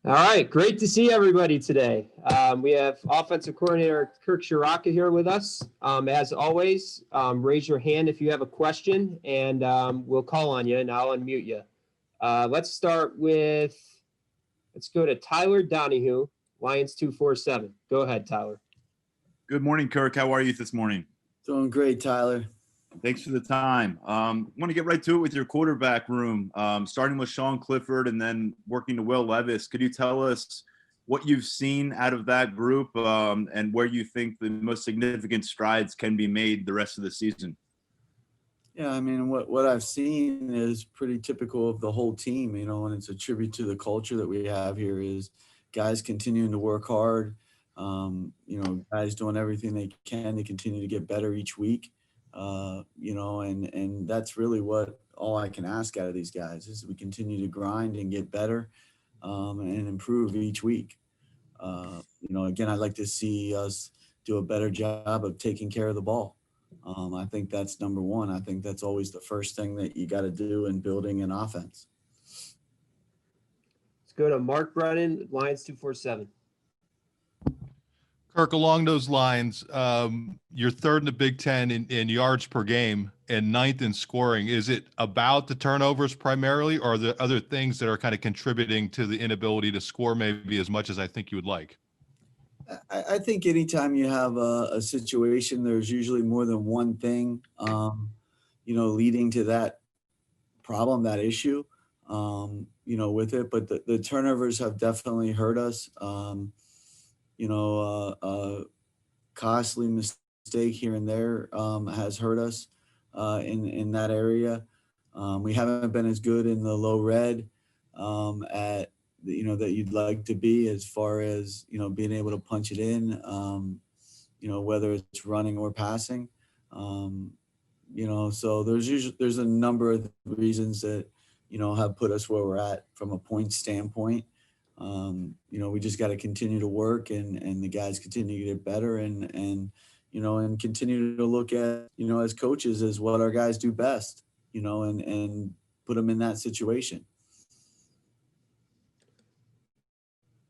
All right, great to see everybody today. We have offensive coordinator Kirk Ciarrocca here with us. As always, raise your hand if you have a question, and we'll call on you, and I'll unmute you. Let's go to Tyler Donahue, Lions 247. Go ahead, Tyler. Good morning, Kirk. How are you this morning? Doing great, Tyler. Thanks for the time. I want to get right to it with your quarterback room, starting with Clifford and then working to Will Levis. Could you tell us what you've seen out of that group and where you think the most significant strides can be made the rest of the season? Yeah, I mean, what I've seen is pretty typical of the whole team, and it's a tribute to the culture that we have here is guys continuing to work hard, guys doing everything they can to continue to get better each week. And that's really what all I can ask out of these guys is we continue to grind and get better and improve each week. Again, I'd like to see us do a better job of taking care of the ball. I think that's number one. I think that's always the first thing that you got to do in building an offense. Let's go to Mark Brennan, Lions 247. Kirk, along those lines, you're third in the Big Ten in yards per game and ninth in scoring. Is it about the turnovers primarily, or are there other things that are kind of contributing to the inability to score maybe as much as I think you would like? I think anytime you have a situation, there's usually more than one thing, leading to that problem, that issue, with it. But the turnovers have definitely hurt us. Costly mistake here and there has hurt us in that area. We haven't been as good in the low red at that you'd like to be as far as being able to punch it in, whether it's running or passing. So there's a number of reasons that have put us where we're at from a point standpoint. We just got to continue to work and the guys continue to get better and continue to look at, as coaches as what our guys do best, and put them in that situation.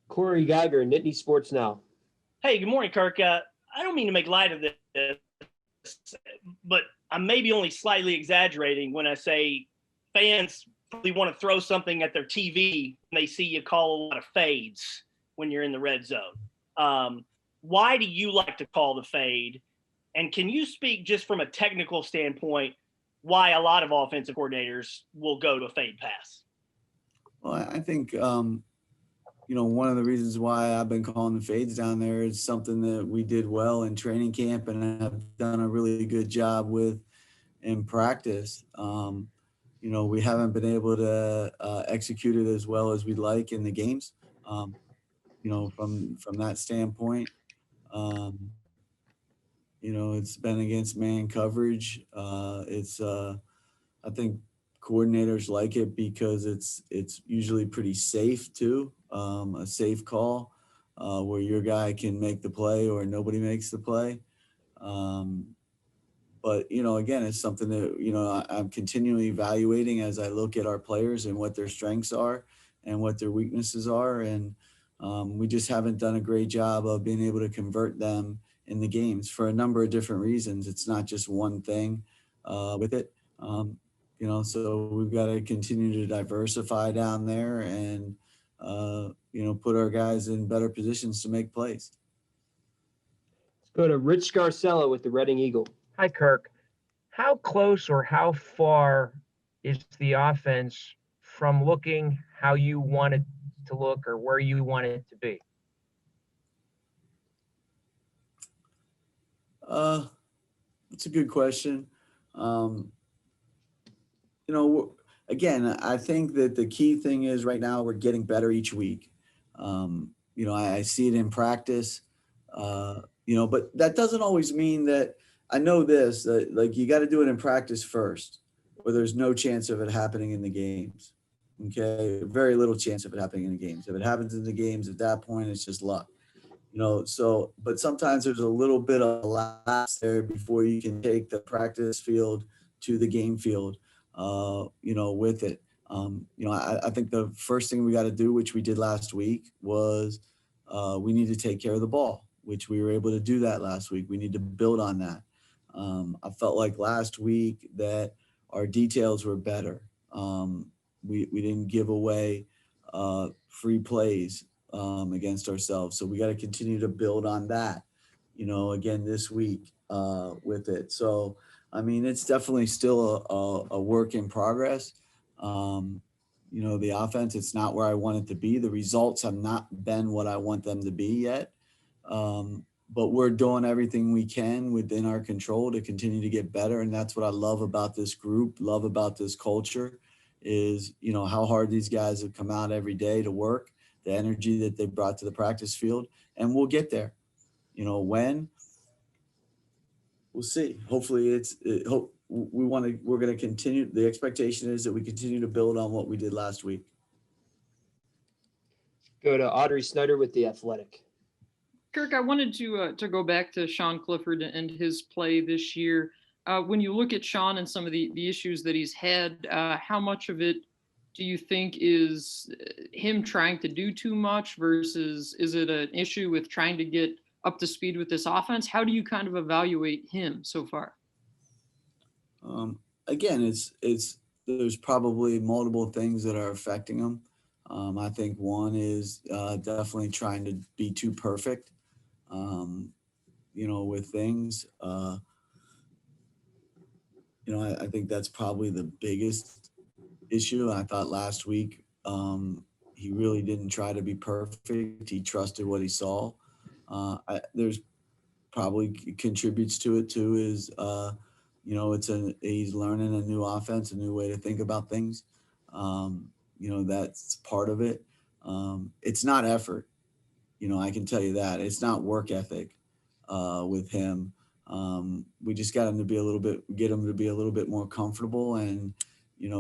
Corey Geiger, Nittany Sports Now. Hey, good morning, Kirk. I don't mean to make light of this, but I'm maybe only slightly exaggerating when I say fans probably want to throw something at their TV when they see you call a lot of fades when you're in the red zone. Why do you like to call the fade? And can you speak just from a technical standpoint why a lot of offensive coordinators will go to a fade pass? Well, I think, one of the reasons why I've been calling the fades down there is something that we did well in training camp and have done a really good job with in practice. We haven't been able to execute it as well as we'd like in the games. From that standpoint, it's been against man coverage. I think coordinators like it because it's usually pretty safe too, a safe call where your guy can make the play or nobody makes the play. But, again, it's something that, I'm continually evaluating as I look at our players and what their strengths are and what their weaknesses are. And we just haven't done a great job of being able to convert them in the games for a number of different reasons. It's not just one thing with it. So we've got to continue to diversify down there and, put our guys in better positions to make plays. Let's go to Rich Scarcella with the Reading Eagle. Hi, Kirk. How close or how far is the offense from looking how you want it to look or where you want it to be? That's a good question. Again, I think that the key thing is right now we're getting better each week. I see it in practice, but that doesn't always mean that I know this, that like you got to do it in practice first, or there's no chance of it happening in the games. Okay. Very little chance of it happening in the games. If it happens in the games at that point, it's just luck, but sometimes there's a little bit of lapse there before you can take the practice field to the game field, with it. I think the first thing we got to do, which we did last week, was we need to take care of the ball, which we were able to do that last week. We need to build on that. I felt like last week that our details were better. We didn't give away free plays against ourselves. So we got to continue to build on that, again this week with it. So, I mean, it's definitely still a work in progress. The offense, it's not where I want it to be. The results have not been what I want them to be yet. But we're doing everything we can within our control to continue to get better. And that's what I love about this group, love about this culture is, how hard these guys have come out every day to work, the energy that they brought to the practice field, and we'll get there. When, we'll see. Hopefully we're going to continue. The expectation is that we continue to build on what we did last week. Go to Audrey Snyder with The Athletic. Kirk, I wanted to go back to Sean Clifford and his play this year. When you look at Sean and some of the issues that he's had, how much of it do you think is him trying to do too much versus is it an issue with trying to get up to speed with this offense? How do you kind of evaluate him so far? Again, there's probably multiple things that are affecting him. I think one is definitely trying to be too perfect, with things. I think that's probably the biggest issue. I thought last week he really didn't try to be perfect. He trusted what he saw. There's probably contributes to it too is, he's learning a new offense, a new way to think about things. That's part of it. It's not effort. I can tell you that it's not work ethic with him. We just got him to get him to be a little bit more comfortable and,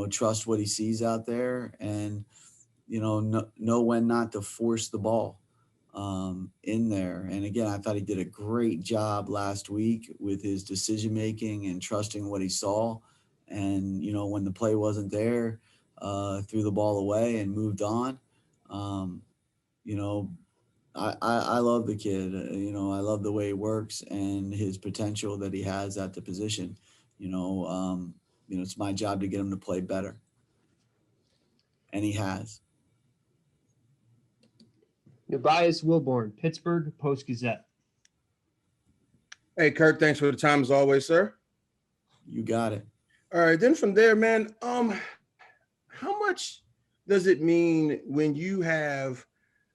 trust what he sees out there and, know when not to force the ball in there. And again, I thought he did a great job last week with his decision-making and trusting what he saw. And, when the play wasn't there, threw the ball away and moved on. I love the kid. I love the way he works and his potential that he has at the position. It's my job to get him to play better. And he has. Tobias Wilborn, Pittsburgh Post-Gazette. Hey, Kirk, thanks for the time as always, sir. You got it. All right, then from there, man, how much does it mean when you have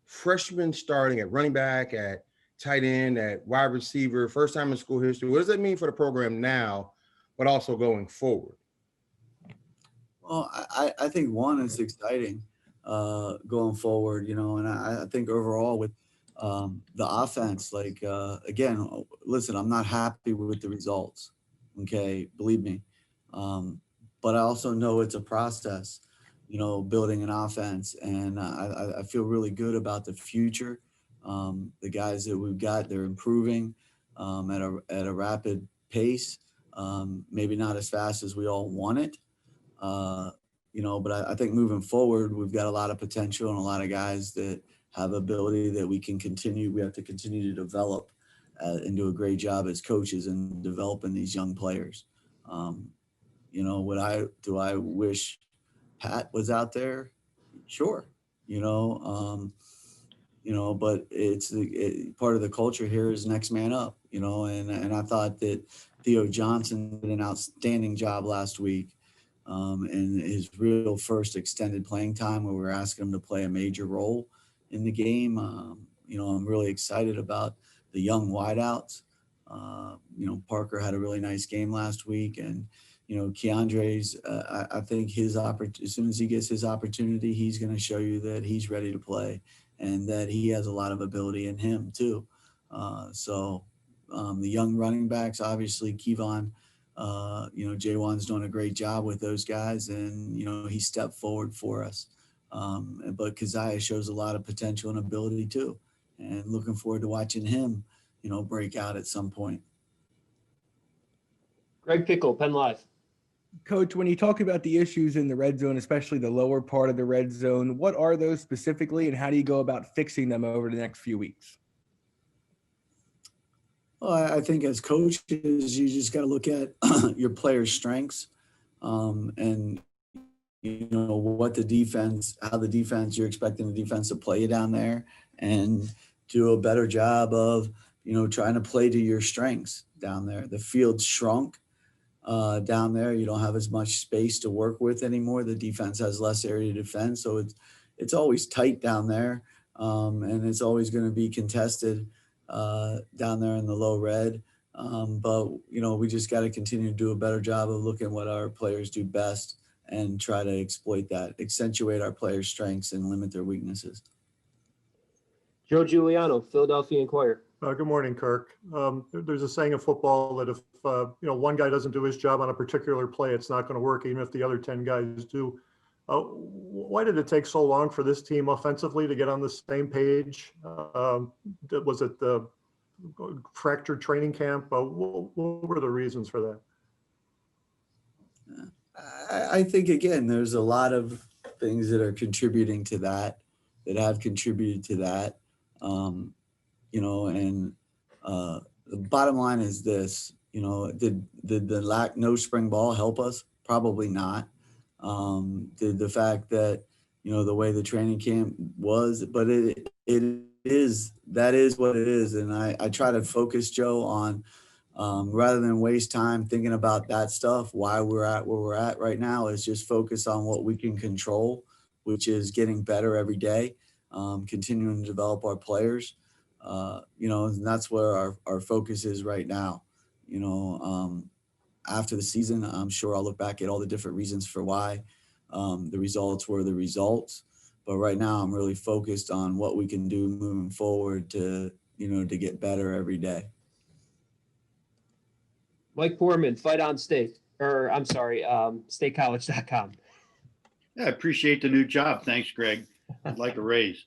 freshmen starting at running back, at tight end, at wide receiver, first time in school history? What does that mean for the program now, but also going forward? Well, I think one, it's exciting going forward, and I think overall with the offense, again, listen, I'm not happy with the results. Okay, believe me. But I also know it's a process, building an offense. And I feel really good about the future. The guys that we've got, they're improving at a rapid pace. Maybe not as fast as we all want it. But I think moving forward, we've got a lot of potential and a lot of guys that have ability that we have to continue to develop and do a great job as coaches in developing these young players. Do I wish Pat was out there? Sure. But part of the culture here is next man up, and I thought that Theo Johnson did an outstanding job last week. And his real first extended playing time where we're asking him to play a major role in the game. I'm really excited about the young wideouts. Parker had a really nice game last week, and Keandre's, I think as soon as he gets his opportunity, he's going to show you that he's ready to play and that he has a lot of ability in him too. The young running backs, obviously Kevon, Jaywan's doing a great job with those guys, and, he stepped forward for us. But Keziah shows a lot of potential and ability too, and looking forward to watching him, break out at some point. Greg Pickle, Penn Live. Coach, when you talk about the issues in the red zone, especially the lower part of the red zone, what are those specifically, and how do you go about fixing them over the next few weeks? Well, I think as coaches, you just got to look at your players' strengths, and what the defense, how the defense, you're expecting the defense to play you down there, and do a better job of trying to play to your strengths down there. The field's shrunk down there. You don't have as much space to work with anymore. The defense has less area to defend, so it's always tight down there, and it's always going to be contested down there in the low red. But we just got to continue to do a better job of looking what our players do best and try to exploit that, accentuate our players' strengths and limit their weaknesses. Joe Giuliano, Philadelphia Inquirer. Good morning, Kirk. There's a saying in football that if one guy doesn't do his job on a particular play, it's not going to work, even if the other 10 guys do. Why did it take so long for this team offensively to get on the same page? Was it the fractured training camp? What were the reasons for that? I think, again, there's a lot of things that are contributing to that, that have contributed to that. The bottom line is this, did the no spring ball help us? Probably not. Did the fact that, the way the training camp was, but that is what it is. And I try to focus, Joe, on rather than waste time thinking about that stuff, why we're at where we're at right now, is just focus on what we can control, which is getting better every day, continuing to develop our players. And that's where our focus is right now. After the season, I'm sure I'll look back at all the different reasons for why the results were the results. But right now, I'm really focused on what we can do moving forward to get better every day. Mike Foreman, Fight on State, statecollege.com. Yeah, I appreciate the new job. Thanks, Greg. I'd like a raise.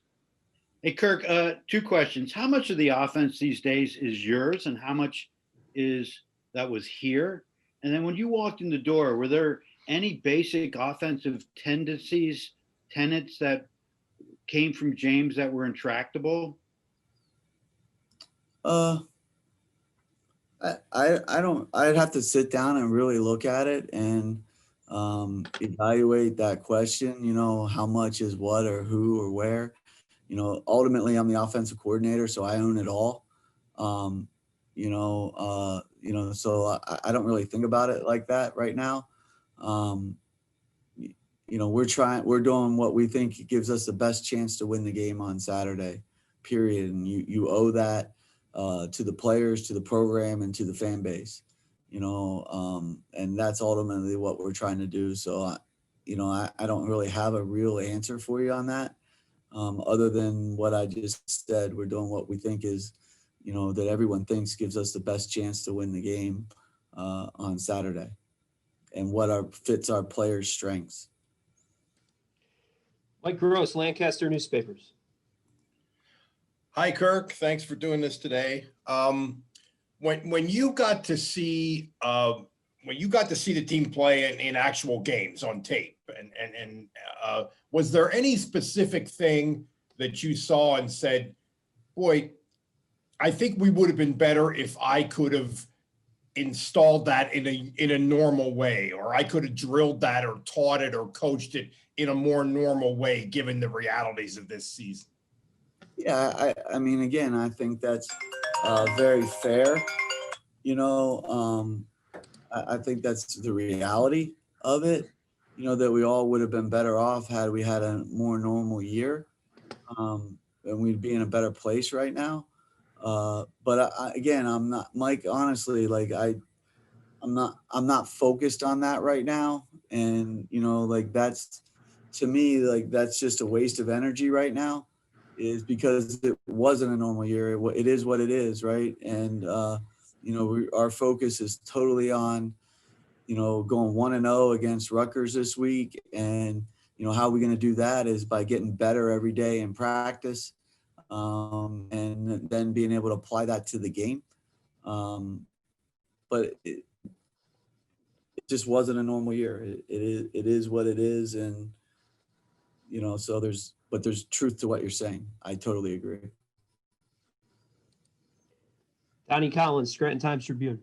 Hey, Kirk, 2 questions. How much of the offense these days is yours, and how much is that was here? And then when you walked in the door, were there any basic offensive tenets that came from James that were intractable? I'd have to sit down and really look at it and evaluate that question, how much is what or who or where. Ultimately I'm the offensive coordinator, so I own it all. So I don't really think about it like that right now. We're doing what we think gives us the best chance to win the game on Saturday, period. And you owe that to the players, to the program, and to the fan base, and that's ultimately what we're trying to do. So, I don't really have a real answer for you on that, other than what I just said. We're doing what we think is, that everyone thinks gives us the best chance to win the game on Saturday, and what fits our players' strengths. Mike Gross, Lancaster Newspapers. Hi, Kirk. Thanks for doing this today. When you got to see the team play in actual games on tape, and was there any specific thing that you saw and said, boy, I think we would have been better if I could have installed that in a normal way, or I could have drilled that or taught it or coached it in a more normal way, given the realities of this season? Yeah, I mean, again, I think that's very fair. I think that's the reality of it, that we all would have been better off had we had a more normal year, and we'd be in a better place right now. But again, I'm not, Mike, honestly, like I'm not focused on that right now. And, that's, to me, that's just a waste of energy right now, is because it wasn't a normal year. It is what it is, right? And, our focus is totally on, going 1-0 against Rutgers this week. And, how we're going to do that is by getting better every day in practice, and then being able to apply that to the game. But just wasn't a normal year. It is what it is. And, you know, so there's truth to what you're saying. I totally agree. Donnie Collins, Scranton Times Tribune.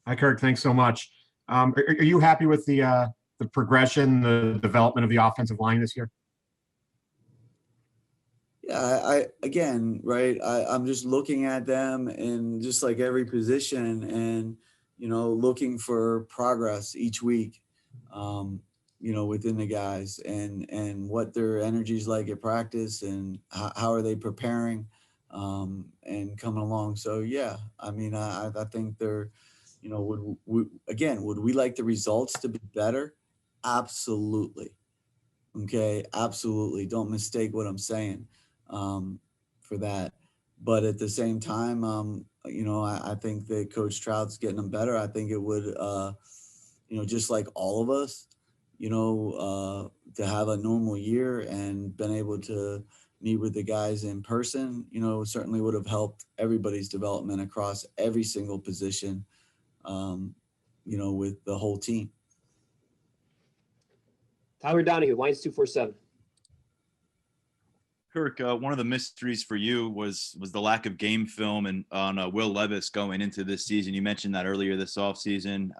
Hi, Kirk. Thanks so much. Are you happy with the progression, the development of the offensive line this year? Yeah, again, right. I'm just looking at them and just like every position and, you know, looking for progress each week, you know, within the guys and what their energy is like at practice and how are they preparing and coming along. So, yeah, I mean, I think they're, you know, would we like the results to be better? Absolutely. Okay. Absolutely. Don't mistake what I'm saying for that. But at the same time, you know, I think that Coach Trout's getting them better. I think it would, you know, just like all of us, you know, to have a normal year and been able to meet with the guys in person, you know, certainly would have helped everybody's development across every single position, you know, with the whole team. Tyler Donahue, Lions 247. Kirk, one of the mysteries for you was the lack of game film and on Will Levis going into this season. You mentioned that earlier this offseason.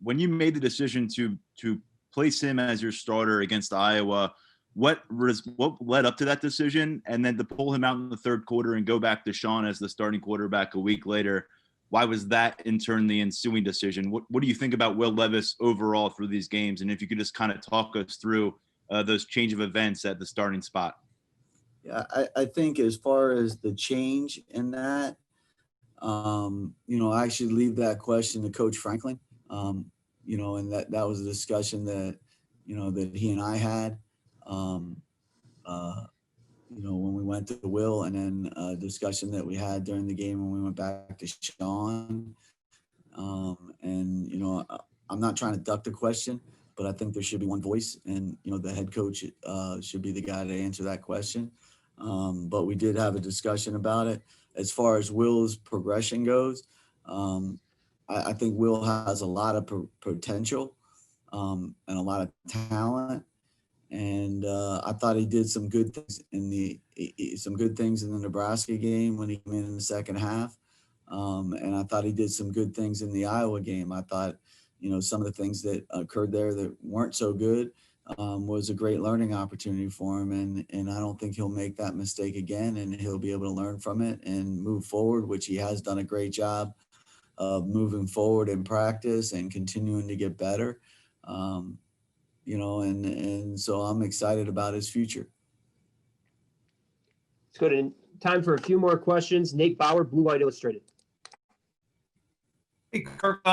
When you made the decision to place him as your starter against Iowa, what led up to that decision? And then to pull him out in the third quarter and go back to Sean as the starting quarterback a week later, why was that in turn the ensuing decision? What do you think about Will Levis overall through these games? And if you could just kind of talk us through those change of events at the starting spot. Yeah, I think as far as the change in that, you know, I actually leave that question to Coach Franklin, you know, and that was a discussion that, you know, that he and I had, you know, when we went to Will, and then a discussion that we had during the game when we went back to Sean. And, you know, I'm not trying to duck the question, but I think there should be one voice, and, you know, the head coach should be the guy to answer that question. But we did have a discussion about it. As far as Will's progression goes, I think Will has a lot of potential and a lot of talent. And I thought he did some good things in the Nebraska game when he came in the second half. And I thought he did some good things in the Iowa game. I thought, you know, some of the things that occurred there that weren't so good was a great learning opportunity for him. And I don't think he'll make that mistake again, and he'll be able to learn from it and move forward, which he has done a great job of moving forward in practice and continuing to get better. You know, and so I'm excited about his future. Let's go to time for a few more questions. Nate Bauer, Blue White Illustrated. Hey, Kirk,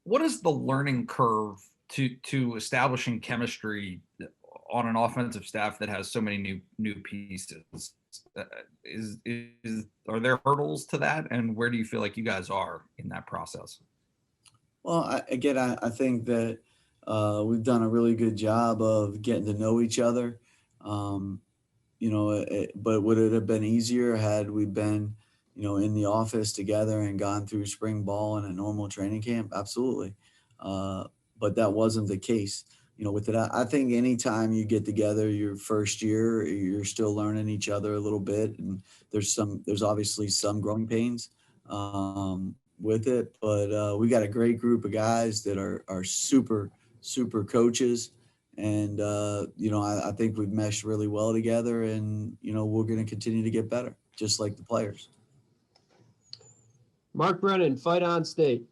what is the learning curve to establishing chemistry on an offensive staff that has so many new pieces? Are there hurdles to that, and where do you feel like you guys are in that process? Well, I think that we've done a really good job of getting to know each other. You know, but would it have been easier had we been, you know, in the office together and gone through spring ball and a normal training camp? Absolutely. But that wasn't the case. You know, with it, I think anytime you get together your first year, you're still learning each other a little bit. And there's obviously some growing pains with it, but we got a great group of guys that are super coaches. And, you know, I think we've meshed really well together, and, you know, we're going to continue to get better, just like the players. Mark Brennan, Fight On State.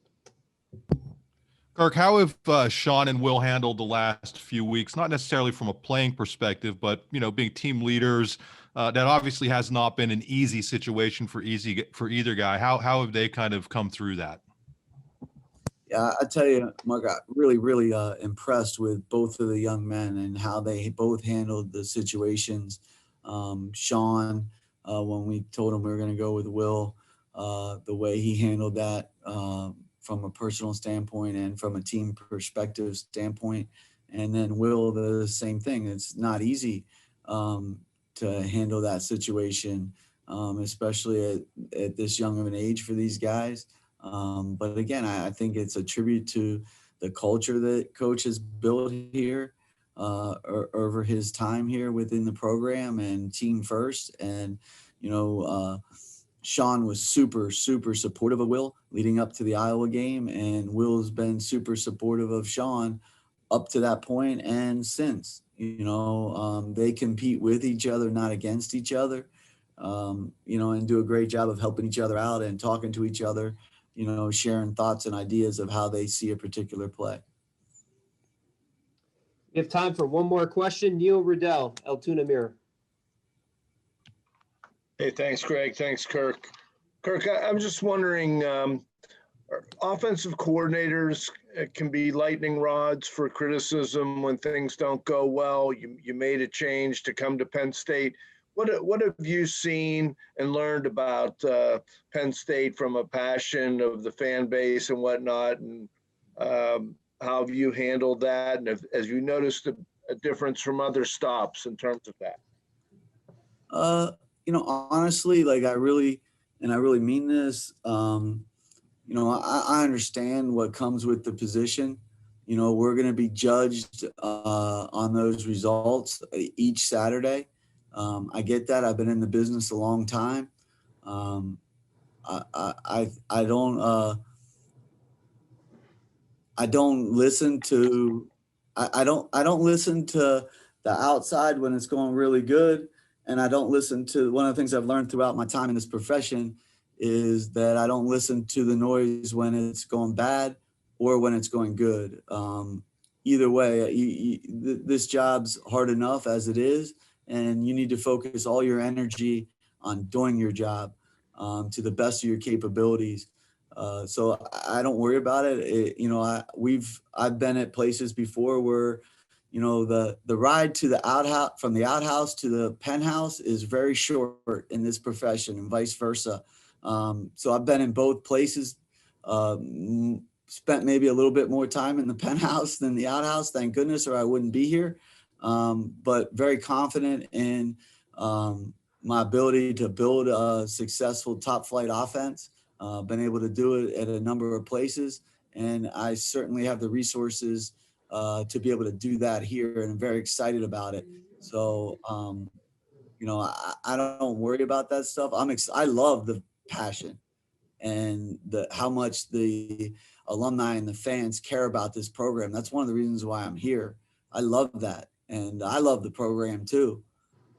Kirk, how have Sean and Will handled the last few weeks? Not necessarily from a playing perspective, but, you know, being team leaders, that obviously has not been an easy situation for either guy. How have they kind of come through that? Yeah, I tell you, Mark, I really impressed with both of the young men and how they both handled the situations. Sean, when we told him we were going to go with Will, the way he handled that from a personal standpoint and from a team perspective standpoint. And then Will, the same thing. It's not easy to handle that situation, especially at this young of an age for these guys. But again, I think it's a tribute to the culture that coach has built here over his time here within the program and team first. And, Sean was super, super supportive of Will leading up to the Iowa game. And Will's been super supportive of Sean up to that point and since. They compete with each other, not against each other, and do a great job of helping each other out and talking to each other, sharing thoughts and ideas of how they see a particular play. We have time for one more question. Neil Riddell, Altoona Mirror. Hey, thanks, Greg. Thanks, Kirk. Kirk, I'm just wondering, offensive coordinators can be lightning rods for criticism when things don't go well. You made a change to come to Penn State. What have you seen and learned about Penn State from a passion of the fan base and whatnot? And how have you handled that? And as you noticed a difference from other stops in terms of that? Honestly, like I really mean this. I understand what comes with the position. We're going to be judged on those results each Saturday. I get that. I've been in the business a long time. I don't listen to the outside when it's going really good. And I don't listen to, one of the things I've learned throughout my time in this profession is that I don't listen to the noise when it's going bad or when it's going good. Either way, this job's hard enough as it is, and you need to focus all your energy on doing your job to the best of your capabilities. So I don't worry about it. I've been at places before where, the ride to the outhouse, from the outhouse to the penthouse is very short in this profession and vice versa. So I've been in both places, spent maybe a little bit more time in the penthouse than the outhouse, thank goodness, or I wouldn't be here. But very confident in my ability to build a successful top flight offense. Been able to do it at a number of places, and I certainly have the resources to be able to do that here, and I'm very excited about it. So, I don't worry about that stuff. I love the passion and how much the alumni and the fans care about this program. That's one of the reasons why I'm here. I love that, and I love the program too,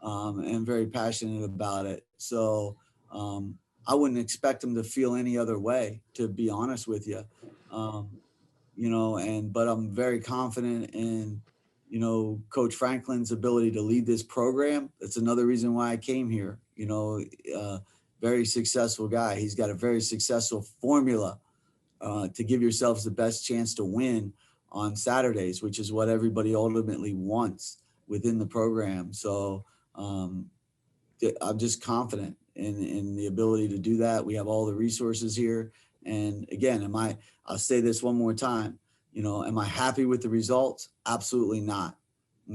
and very passionate about it. So I wouldn't expect them to feel any other way, to be honest with you. But I'm very confident in, Coach Franklin's ability to lead this program. That's another reason why I came here. Very successful guy. He's got a very successful formula to give yourselves the best chance to win on Saturdays, which is what everybody ultimately wants within the program. So I'm just confident in the ability to do that. We have all the resources here. And again, I'll say this one more time, am I happy with the results? Absolutely not.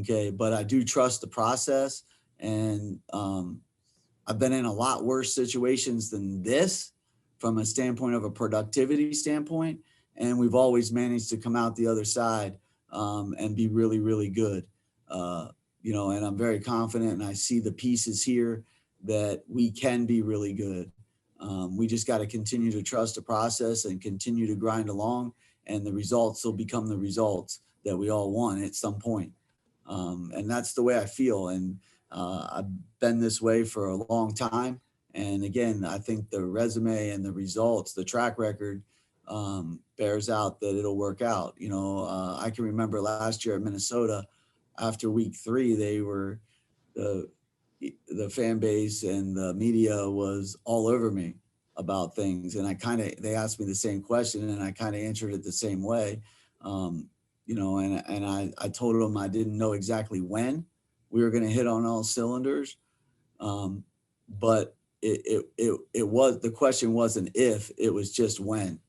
Okay. But I do trust the process, and I've been in a lot worse situations than this from a standpoint of a productivity standpoint. And we've always managed to come out the other side and be really, really good. And I'm very confident, and I see the pieces here that we can be really good. We just got to continue to trust the process and continue to grind along, and the results will become the results that we all want at some point. And that's the way I feel. And I've been this way for a long time. And again, I think the resume and the results, the track record bears out that it'll work out. I can remember last year at Minnesota, after week 3, they were the fan base and the media was all over me about things. And they asked me the same question, and I kind of answered it the same way. And I told them I didn't know exactly when we were going to hit on all cylinders. But the question wasn't if, it was just when,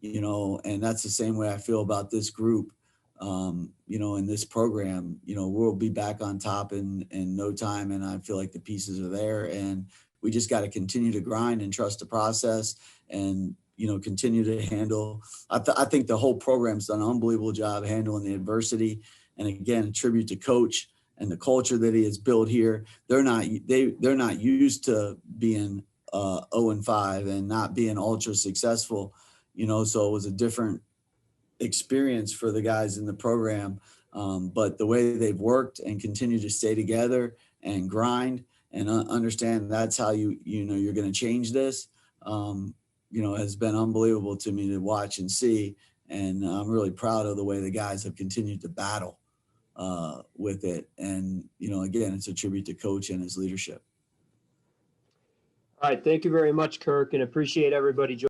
and that's the same way I feel about this group. In this program, we'll be back on top in no time. And I feel like the pieces are there, and we just got to continue to grind and trust the process and continue to handle. I think the whole program's done an unbelievable job handling the adversity. And again, a tribute to Coach and the culture that he has built here. They're not used to being 0-5 and not being ultra successful, so it was a different experience for the guys in the program. But the way they've worked and continue to stay together and grind and understand that's how you're going to change this, has been unbelievable to me to watch and see. And I'm really proud of the way the guys have continued to battle with it. And, again, it's a tribute to Coach and his leadership. All right. Thank you very much, Kirk, and appreciate everybody joining.